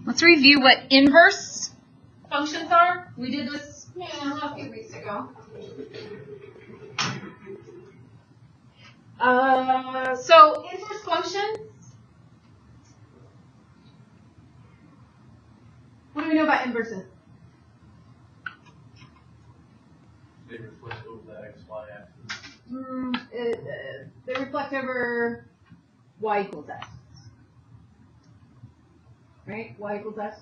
Let's review what inverse functions are. We did this a few weeks ago. So inverse functions. What do we know about inverses? They reflect over the x, y axis. They reflect over y equals x. Right? Y equals x?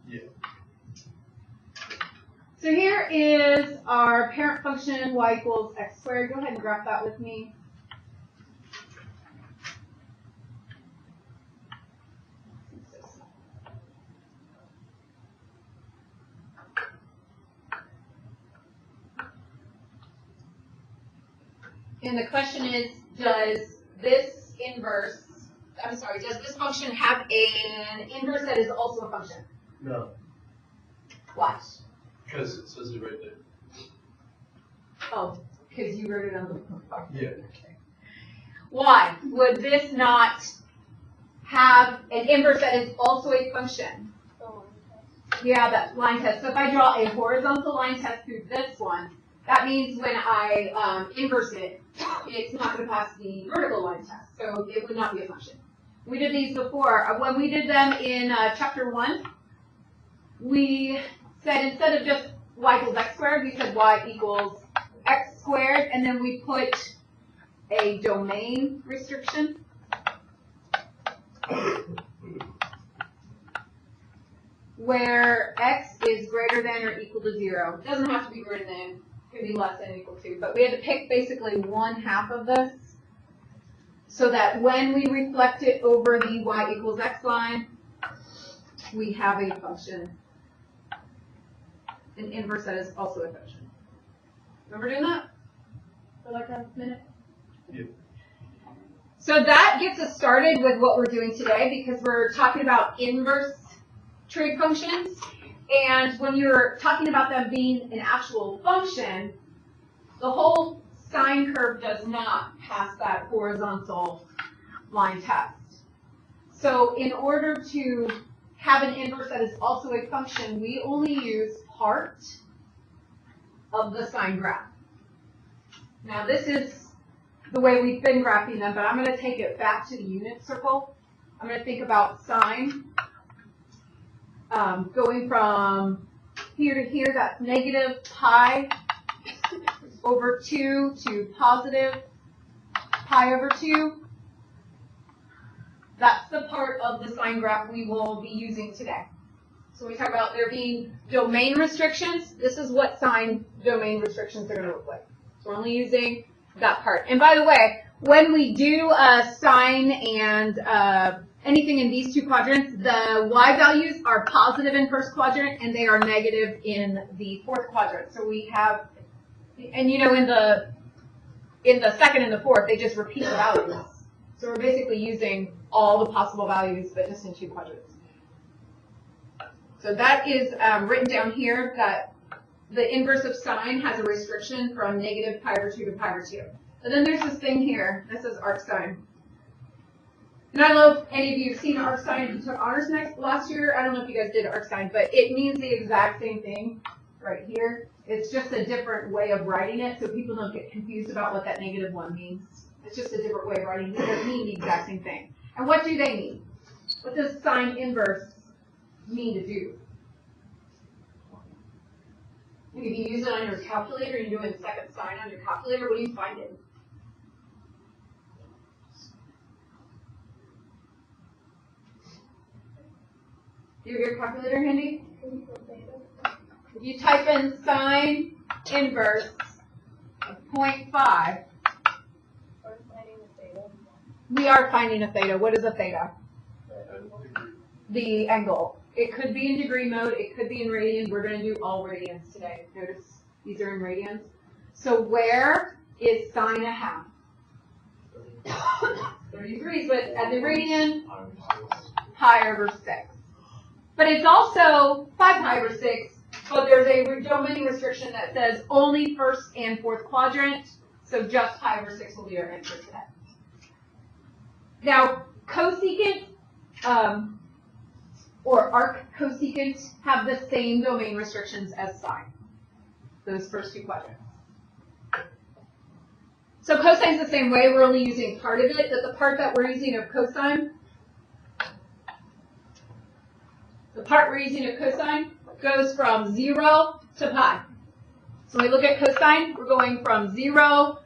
Yeah. So here is our parent function, y equals x squared. Go ahead and graph that with me. And the question is, does this function have an inverse that is also a function? No. Why? Because it says it right there. Oh, because you wrote it on the Yeah. Okay. Why would this not have an inverse that is also a function? Yeah, that line test. So if I draw a horizontal line test through this one, that means when I inverse it, it's not going to pass the vertical line test. So it would not be a function. We did these before. When we did them in chapter 1, we said instead of just y equals x squared, we said y equals x squared, and then we put a domain restriction. Where x is greater than or equal to 0. It doesn't have to be greater than, it can be less than or equal to, but we had to pick basically 1/2 of this so that when we reflect it over the y equals x line, we have a function, an inverse that is also a function. Remember doing that for like a minute? Yeah. So that gets us started with what we're doing today because we're talking about inverse trig functions. And when you're talking about them being an actual function, the whole sine curve does not pass that horizontal line test. So in order to have an inverse that is also a function, we only use part of the sine graph. Now this is the way we've been graphing them, but I'm going to take it back to the unit circle. I'm going to think about sine going from here to here, that's negative pi over 2 to positive pi over 2. That's the part of the sine graph we will be using today. So we talk about there being domain restrictions. This is what sine domain restrictions are going to look like. So we're only using that part. And by the way, when we do sine and anything in these two quadrants, the y values are positive in first quadrant and they are negative in the fourth quadrant. So we have, and you know, in the second and the fourth, they just repeat the values. So we're basically using all the possible values, but just in two quadrants. So that is written down here that the inverse of sine has a restriction from negative pi over 2 to pi over 2. But then there's this thing here that says arc sine. And I don't know if any of you have seen arc sine if you took honors last year. I don't know if you guys did arc sine, but it means the exact same thing right here. It's just a different way of writing it, so people don't get confused about what that negative one means. It's just a different way of writing it. It doesn't mean the exact same thing. And what do they mean? What does sine inverse mean to do? If you use it on your calculator and you're doing second sine on your calculator, what do you find it? Do you have your calculator handy? If you type in sine inverse of 0.5, we are finding a theta. What is a theta? The angle. It could be in degree mode. It could be in radians. We're going to do all radians today. Notice these are in radians. So where is sine a half? 30 degrees, but at the radian, pi over 6. But it's also 5 pi over 6, but there's a domain restriction that says only first and fourth quadrant, so just pi over 6 will be our answer to that. Now, cosecant or arc cosecant have the same domain restrictions as sine. Those first two quadrants. So cosine's the same way. We're only using part of it, but the part that we're using of cosine, goes from 0 to pi. So when we look at cosine, we're going from 0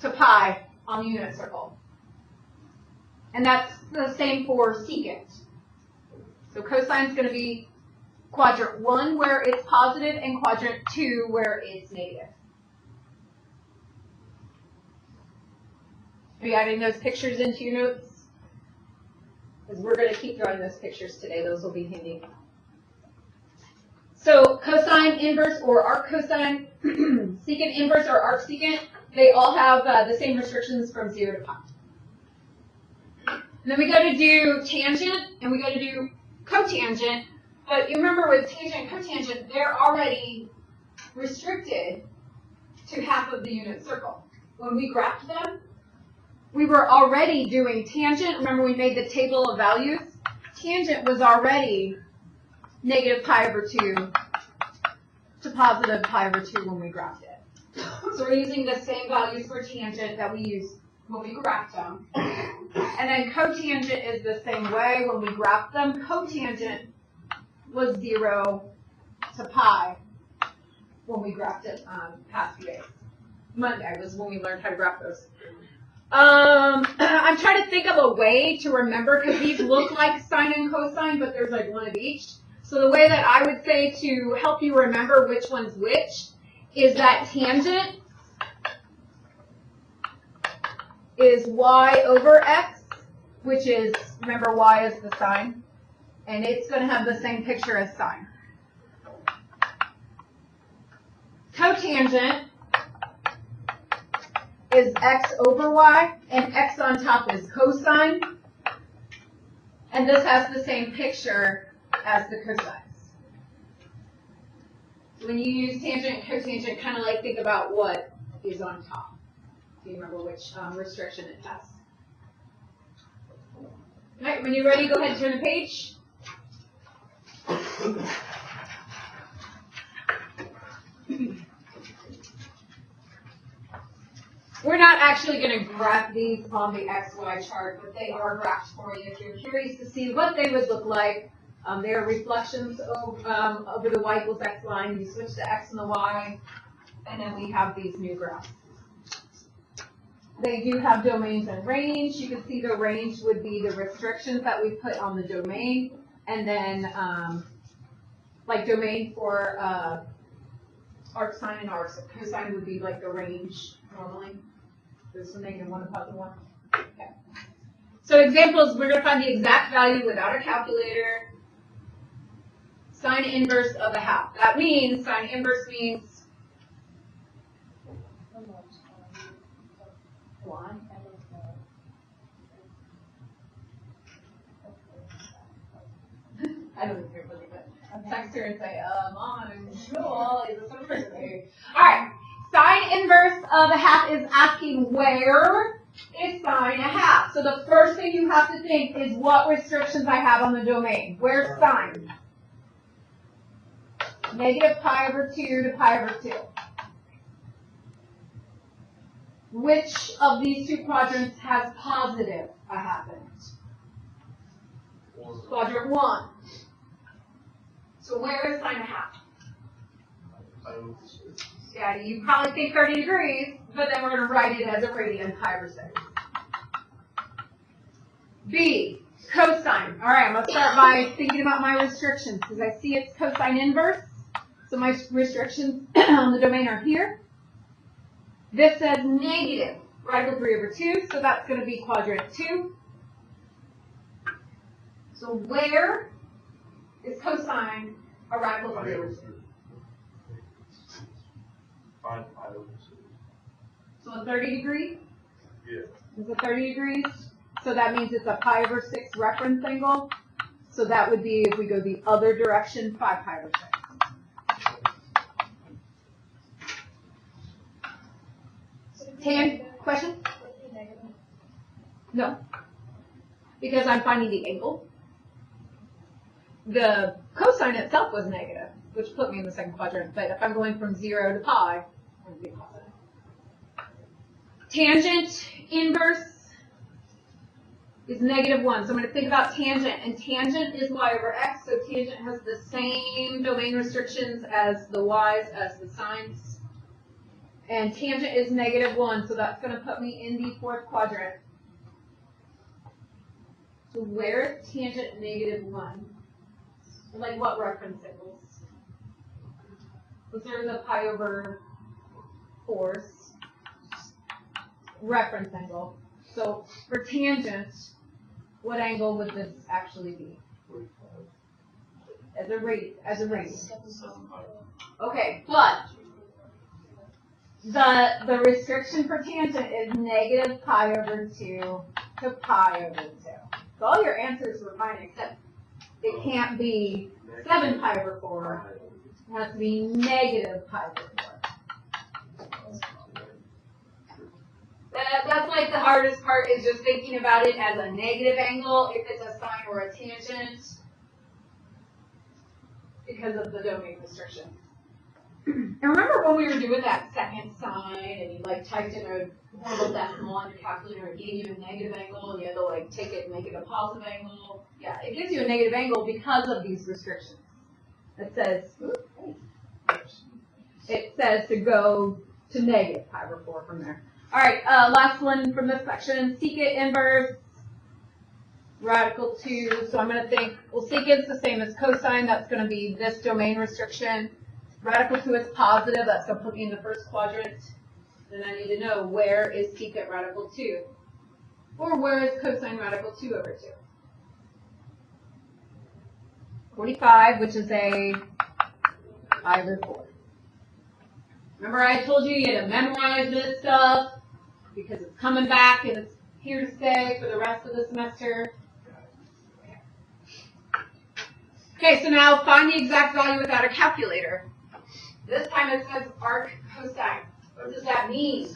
to pi on the unit circle. And that's the same for secant. So cosine is going to be quadrant 1 where it's positive and quadrant 2 where it's negative. Are you adding those pictures into your notes? Because we're going to keep throwing those pictures today. Those will be handy. So cosine inverse or arc cosine, secant inverse or arc secant, they all have the same restrictions from 0 to pi. And then we go to do tangent and we go to do cotangent. But you remember with tangent and cotangent, they're already restricted to half of the unit circle. When we graphed them, we were already doing tangent. Remember we made the table of values? Tangent was already negative pi over 2 to positive pi over 2 when we graphed it. So we're using the same values for tangent that we used when we graphed them. And then cotangent is the same way. When we graphed them, cotangent was 0 to pi when we graphed it past few days. Monday was when we learned how to graph those. I'm trying to think of a way to remember, because these look like sine and cosine, but there's like one of each. So the way that I would say to help you remember which one's which is that tangent is y over x, which is, remember y is the sine, and it's going to have the same picture as sine. Cotangent is x over y, and x on top is cosine, and this has the same picture as the cosines. When you use tangent and cotangent, kind of like think about what is on top. Do you remember which restriction it has? All right, when you're ready, go ahead and turn the page. We're not actually going to graph these on the XY chart, but they are graphed for you if you're curious to see what they would look like. They are reflections over the y equals x line. You switch the x and the y, and then we have these new graphs. They do have domains and range. You can see the range would be the restrictions that we put on the domain, and then like domain for arc sine and arc cosine would be like the range normally. There's a negative 1 to positive 1. Okay. So examples, we're going to find the exact value without a calculator. Sine inverse of a half. That means, sine inverse means I don't think you're believe it. Text her and say, Mom, I'm sure is a simplicity. Alright, sine inverse of a half is asking where is sine a half. So the first thing you have to think is what restrictions I have on the domain. Where's sine? Negative pi over 2 to pi over 2. Which of these two quadrants has positive a half in it? Quadrant 1. So where is sine a half? Yeah, you probably think 30 degrees, but then we're going to write it as a radian, pi over 6. B, cosine. All right, I'm going to start by thinking about my restrictions, because I see it's cosine inverse. So my restrictions on the domain are here. This says negative radical 3 over 2, so that's going to be quadrant 2. So where is cosine a radical 3 over 2? Find pi over 6. So a 30 degree? Yeah. Is it 30 degrees? So that means it's a pi over 6 reference angle. So that would be, if we go the other direction, 5 pi over 6. Tan, question? No. Because I'm finding the angle. the cosine itself was negative, which put me in the second quadrant. But if I'm going from 0 to pi, I'm going to be positive. Tangent inverse is -1. So I'm going to think about tangent, and tangent is y over x, so tangent has the same domain restrictions as the y's as the sines. And tangent is -1, so that's going to put me in the fourth quadrant. So where is tangent -1? Like what reference angles? Was there the pi over 4's reference angle? So for tangent, what angle would this actually be? As a radius. Okay, but the restriction for tangent is -pi over 2 to pi over 2. So all your answers were fine, except it can't be 7 pi over 4. It has to be -pi over 4. That's like the hardest part, is just thinking about it as a negative angle if it's a sine or a tangent because of the domain restriction. And remember when we were doing that second sine and you like typed in a horrible decimal on your calculator, it gave you a negative angle and you had to like take it and make it a positive angle? Yeah, it gives you a negative angle because of these restrictions. It says to go to -pi over 4 from there. All right, last one from this section, secant inverse, radical 2. So I'm going to think, well, secant's the same as cosine. That's going to be this domain restriction. Radical 2 is positive. That's going to put me in the first quadrant. Then I need to know, where is secant radical 2? Or where is cosine radical 2 over 2? 45, which is a pi over 4. Remember I told you you had to memorize this stuff because it's coming back and it's here to stay for the rest of the semester. Okay, so now find the exact value without a calculator. This time it says arc cosine. What does that mean? It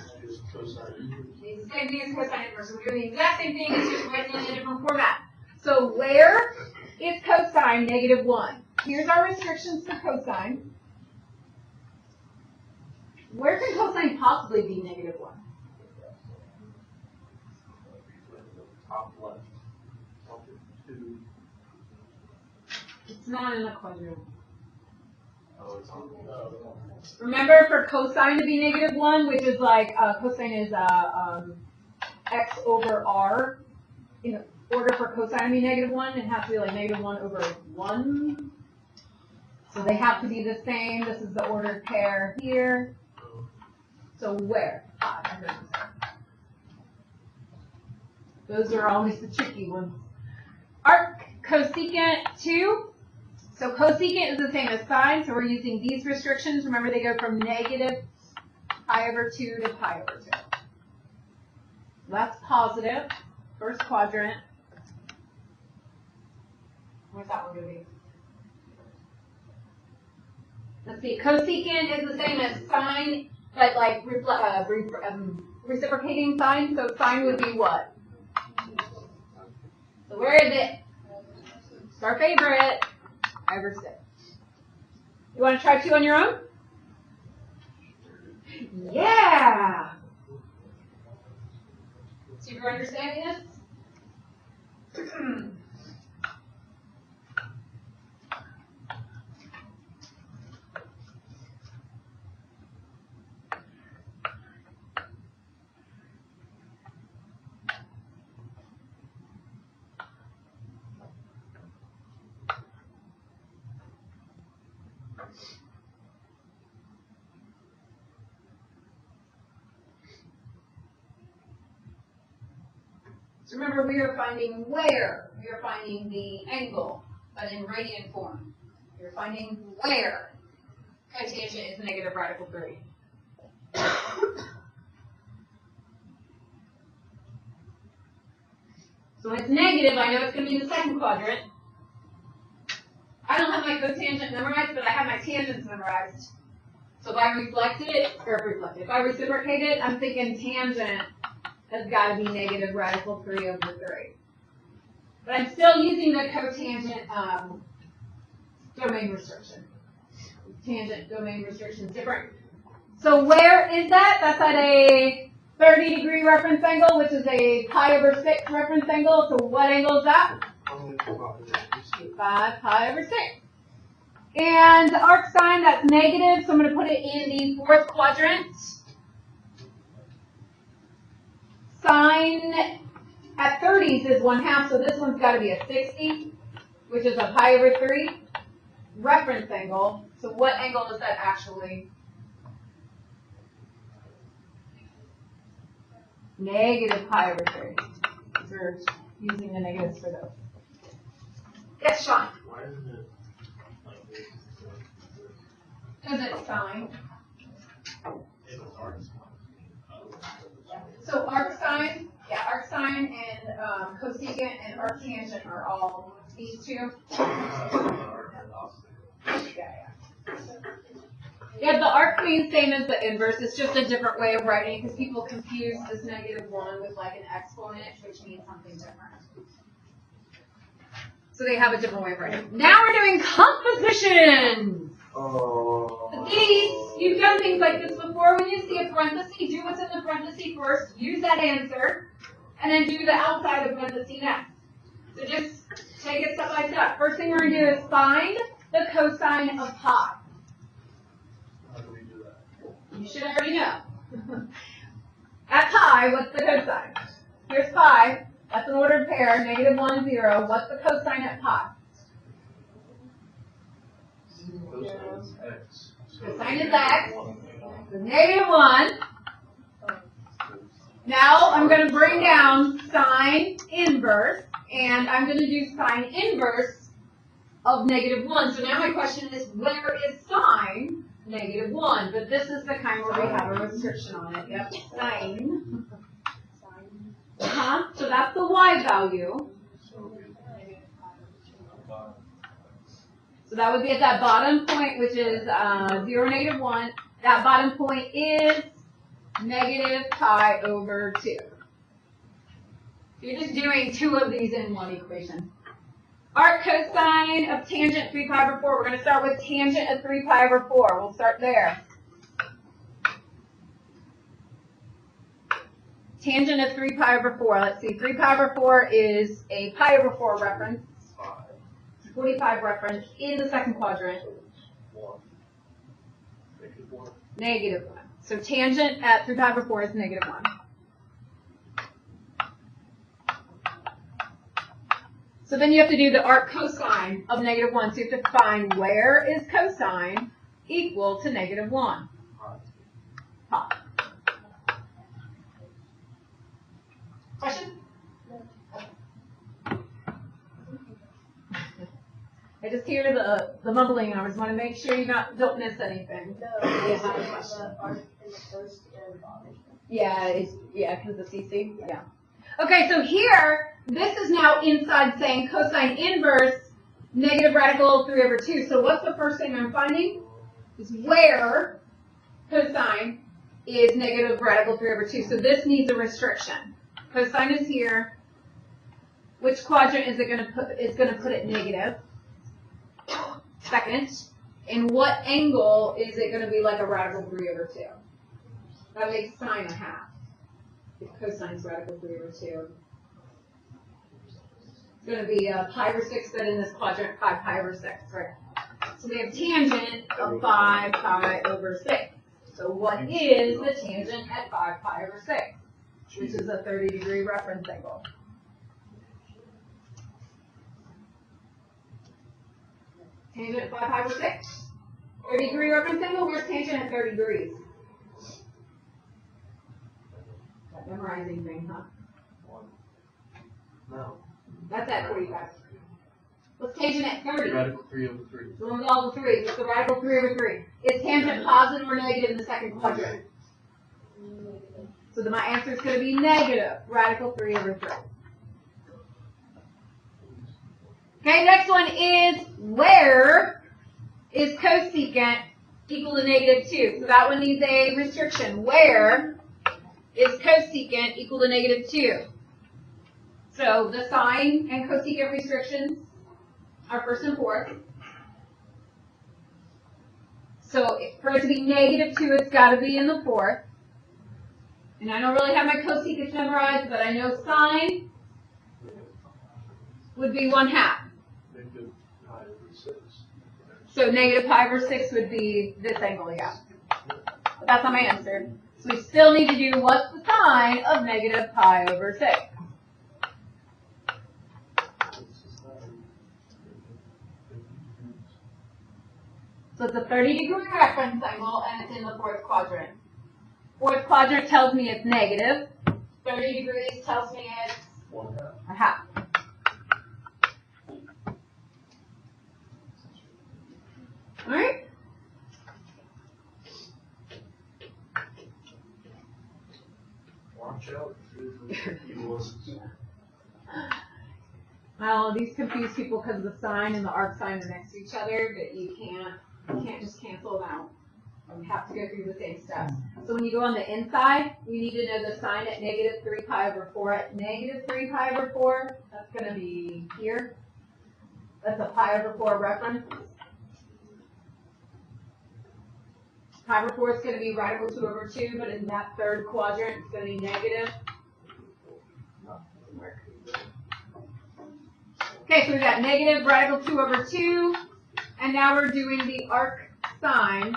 means the same thing as cosine inverse. We're doing the exact same thing, it's just written in a different format. So where is cosine -1? Here's our restrictions for cosine. Where can cosine possibly be -1? Top left. Top 2. It's not in the quadrant. Oh, it's on. Remember, for cosine to be -1, which is like cosine is x over r. In order for cosine to be -1, it has to be like -1 over 1. So they have to be the same. This is the ordered pair here. So where? Those are always the tricky ones. Arc cosecant 2. So cosecant is the same as sine, so we're using these restrictions. Remember, they go from -pi over 2 to pi over 2. That's positive. First quadrant. Where's that one going to be? Let's see. Cosecant is the same as sine, but like reciprocating sine. So sine would be what? So where is it? It's our favorite. Over 6. You want to try 2 on your own? Yeah! See if you're understanding this? So remember, we are finding where. We are finding the angle, but in radian form. We're finding where cotangent is negative radical 3. So it's negative. I know it's going to be in the second quadrant. I don't have my cotangent memorized, but I have my tangents memorized. So if I if I reciprocate it, I'm thinking tangent has got to be negative radical 3 over 3. But I'm still using the cotangent domain restriction. Tangent domain restriction is different. So where is that? That's at a 30-degree reference angle, which is a pi over 6 reference angle. So what angle is that? 5 pi over 6. And the arc sine, that's negative, so I'm going to put it in the fourth quadrant. Sine at 30s is 1/2, so this one's got to be a 60, which is a pi over 3 reference angle. So what angle is that actually? Negative pi over 3. We're using the negatives for those. Yes, Sean? Why isn't it like this? Because it's sine. If it's arc sine. So arc sine, arc sine and cosecant and arctangent are all these two. Yeah, the arc means same as the inverse. It's just a different way of writing because people confuse this -1 with like an exponent, which means something different. So they have a different way of writing. Now we're doing compositions. These, you've done things like this before. When you see a parenthesis, do what's in the parenthesis first, use that answer, and then do the outside of parenthesis next. So just take it step by step. First thing we're going to do is find the cosine of pi. How do we do that? You should already know. At pi, what's the cosine? Here's pi. That's an ordered pair, -1, 0. What's the cosine at pi? Cosine is x. Cosine is x. So -1. Now I'm going to bring down sine inverse, and I'm going to do sine inverse of -1. So now my question is, where is sine -1? But this is the kind where we have a restriction on it. Yep, sine. So that's the y value. So that would be at that bottom point, which is 0, -1. That bottom point is negative pi over 2. You're just doing two of these in one equation. Arc cosine of tangent 3 pi over 4. We're going to start with tangent of 3 pi over 4. We'll start there. Tangent of 3 pi over 4. Let's see. 3 pi over 4 is a pi over 4 reference. 45 reference in the second quadrant. -1. So tangent at 3 pi over 4 is -1. So then you have to do the arc cosine of -1. So you have to find where is cosine equal to -1. Pi. Question? I just hear the mumbling, and I just want to make sure you don't miss anything. Yeah, because the CC. Yeah. Okay, so here, this is now inside saying cosine inverse negative radical 3 over 2. So what's the first thing I'm finding? Is where cosine is negative radical 3 over 2. So this needs a restriction. Cosine is here. Which quadrant is it going to put? It's going to put it negative. Second. And what angle is it going to be like a radical 3 over 2? That makes sine 1/2. If cosine is radical 3 over 2. It's going to be pi over 6, but in this quadrant, 5 pi over 6, right? So we have tangent of 5 pi over 6. So what is the tangent at 5 pi over 6? Which is a 30-degree reference angle. Tangent at 5 pi over 6. 30-degree reference angle. Where's tangent at 30 degrees? That memorizing thing, huh? No. That's at 45. What's tangent at 30? Radical 3 over 3. So with all the 3. What's the radical 3 over 3? Is tangent positive or negative in the second quadrant? So my answer is going to be negative. Radical 3 over 3. Okay, next one is where is cosecant equal to -2? So that one needs a restriction. Where is cosecant equal to -2? So the sine and cosecant restrictions are first and fourth. So for it to be -2, it's got to be in the fourth. And I don't really have my cosecants memorized, but I know sine would be 1/2. So -π/6 would be this angle again. But that's not my answer. So we still need to do what's the sine of -π/6. So it's a 30-degree reference angle, and it's in the fourth quadrant. Fourth quadrant tells me it's negative. 30 degrees tells me it's 1/2. All right. Watch out. Well, these confuse people because the sine and the arc sine are next to each other, but you can't just cancel them out. You have to go through the same steps. So when you go on the inside, you need to know the sine at -3π/4. At -3π/4, that's going to be here. That's a π/4 reference. π/4 is going to be radical 2/2, but in that third quadrant, it's going to be negative. Okay, so we've got negative radical 2/2, and now we're doing the arc sine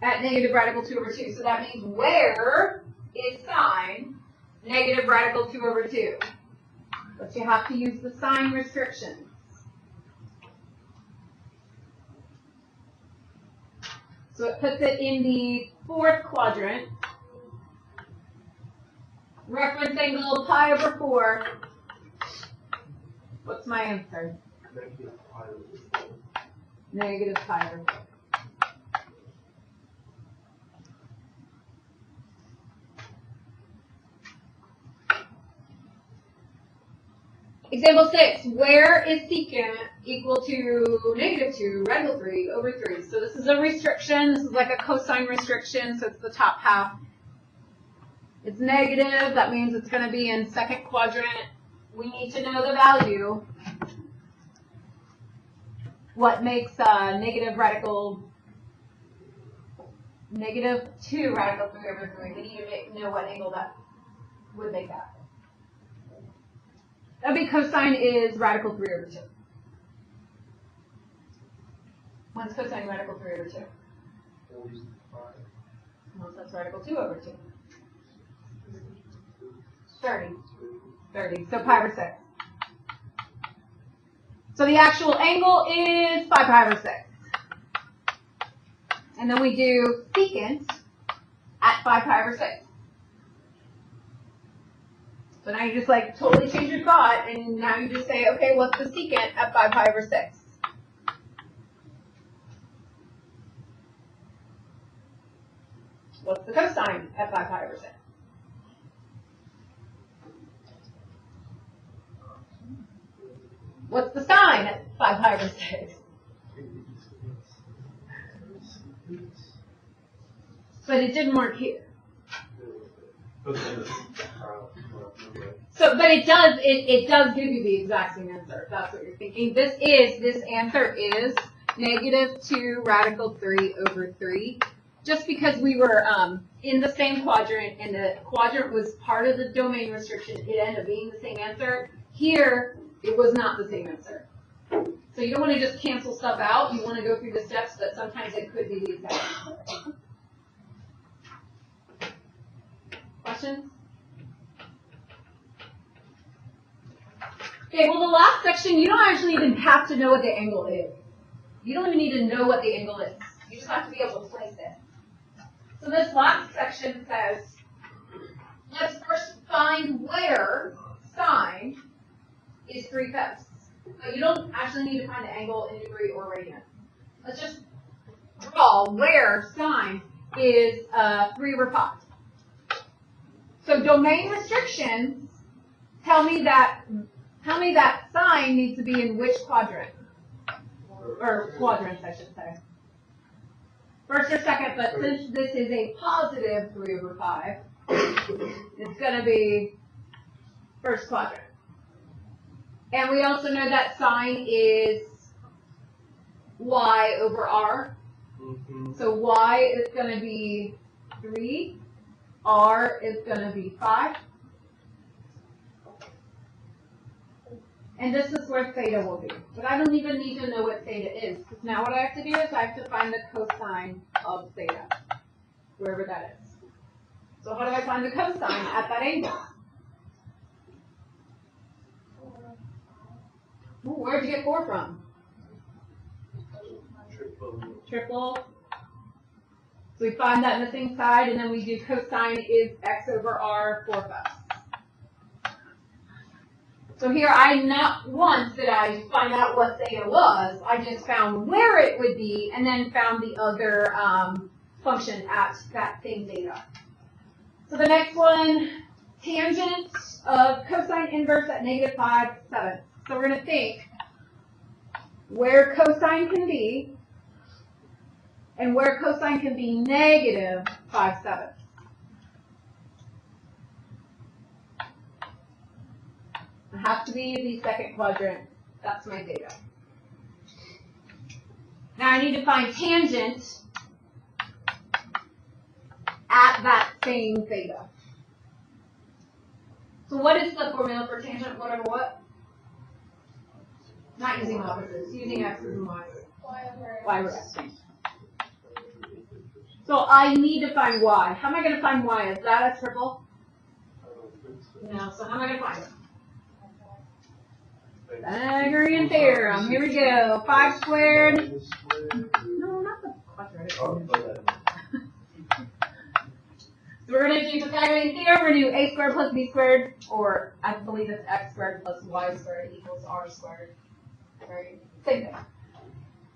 at negative radical 2/2. So that means where is sine negative radical 2/2? But you have to use the sign restrictions. So it puts it in the fourth quadrant. Reference angle π/4. What's my answer? Negative π/4. Example 6, where is secant equal to -2 radical 3/3? So this is a restriction. This is like a cosine restriction, so it's the top half. It's negative. That means it's going to be in second quadrant. We need to know the value. What makes -2 radical 3/3? We need to know what angle that would make that. That would be cosine is radical 3/2. What's cosine radical 3/2? Well, that's radical 2/2. 30. 30. So π/6. So the actual angle is 5π/6. And then we do secant at 5π/6. So now you just like totally change your thought, and now you just say, okay, what's the secant at 5π/6? What's the cosine at 5π/6? What's the sine at 5π/6? But it didn't work here. So, but it does give you the exact same answer. If that's what you're thinking. This answer is -2 radical 3/3. Just because we were in the same quadrant, and the quadrant was part of the domain restriction, it ended up being the same answer. Here, it was not the same answer. So you don't want to just cancel stuff out. You want to go through the steps, but sometimes it could be the exact answer. Questions? Okay, well, the last section, you don't actually even have to know what the angle is. You don't even need to know what the angle is. You just have to be able to place it. So this last section says, let's first find where sine is 3/5. So you don't actually need to find the angle in degree or radian. Let's just draw where sine is 3/5. So domain restrictions tell me that sine needs to be in which quadrant? Or quadrants, I should say. First or second, but since this is a positive 3/5, it's going to be first quadrant. And we also know that sine is y over r. Mm-hmm. So y is going to be 3, r is going to be 5. And this is where theta will be. But I don't even need to know what theta is, because now what I have to do is I have to find the cosine of theta, wherever that is. So how do I find the cosine at that angle? Ooh, where'd you get 4 from? Triple. So we find that missing side, and then we do cosine is x over r 4/5. So here, not once did I find out what theta was. I just found where it would be, and then found the other function at that same theta. So the next one, tangent of cosine inverse at -5/7. So we're going to think where cosine can be, and where cosine can be -5/7. It has to be the second quadrant. That's my theta. Now I need to find tangent at that same theta. So what is the formula for tangent? Whatever what? Not using opposites, using x's and y's. Y over x. So I need to find y. How am I going to find y? Is that a triple? No. So how am I going to find it? Pythagorean theorem. Here we go. 5 squared. No, not the quadratic. So we're going to do Pythagorean theorem. We're going to do a squared plus b squared, or I believe it's x squared plus y squared equals r squared. Right? Same thing.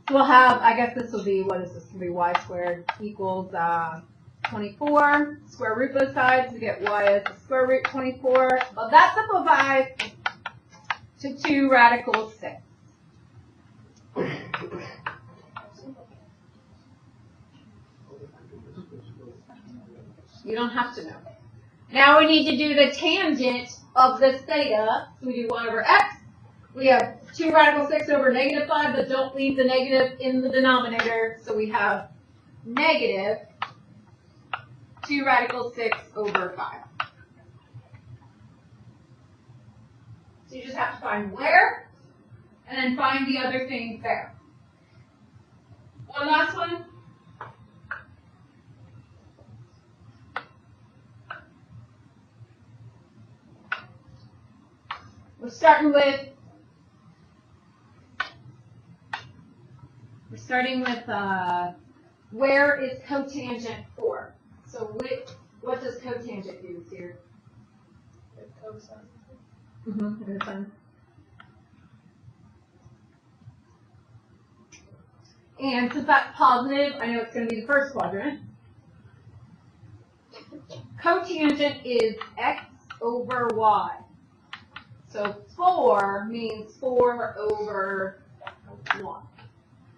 So we'll have, I guess this will be, what is this? Will be y squared equals 24. Square root both sides. We get y as the square root 24. Well, that simplifies to 2 radical 6. You don't have to know. Now we need to do the tangent of this theta. So we do 1 over x. We have 2 radical 6 over -5, but don't leave the negative in the denominator. So we have negative 2 radical 6 over 5. So you just have to find where, and then find the other things there. One last one. We're starting with where is cotangent for? So what does cotangent do here? Cosine. Cosine. And since that's positive, I know it's going to be the first quadrant. Cotangent is x over y. So 4 means 4 over 1.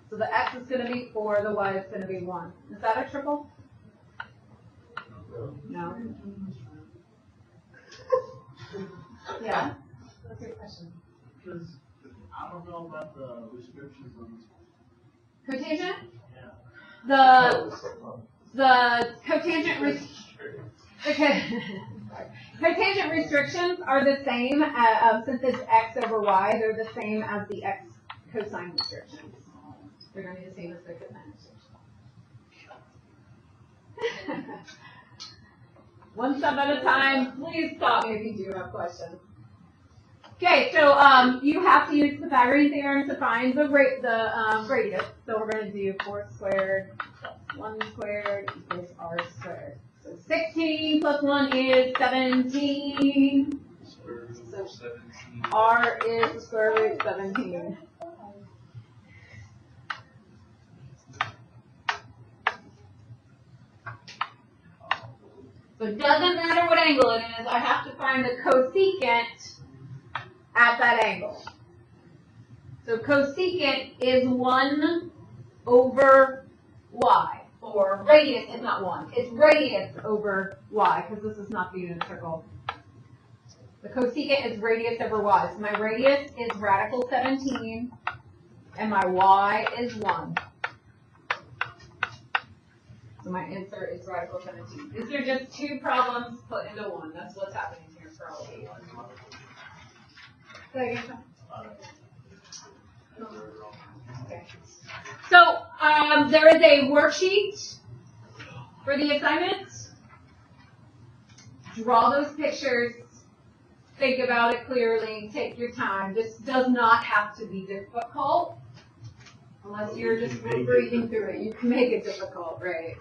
So the x is going to be 4, the y is going to be 1. Is that a triple? No. Yeah? That's a good question. Because I don't know about the restrictions on this one. Cotangent? Yeah. The cotangent cotangent restrictions are the same since it's x over y. They're the same as the x cosine restrictions. They're going to be the same as the cosine restrictions. One step at a time. Please stop me if you do have questions. Okay, so you have to use Pythagorean theorem to find the radius. So we're going to do 4 squared plus 1 squared equals r squared. So 16 plus 1 is 17. So r is the square root 17. So it doesn't matter what angle it is, I have to find the cosecant at that angle. So cosecant is 1 over y, or radius is not 1. It's radius over y, because this is not the unit circle. The cosecant is radius over y. So my radius is radical 17 and my y is 1. So my answer is radical 17. These are just two problems put into one. That's what's happening here for all of you. Say again, Sean? Okay. So there is a worksheet for the assignments. Draw those pictures. Think about it clearly. Take your time. This does not have to be difficult unless you're just reading through it. You can make it difficult, right?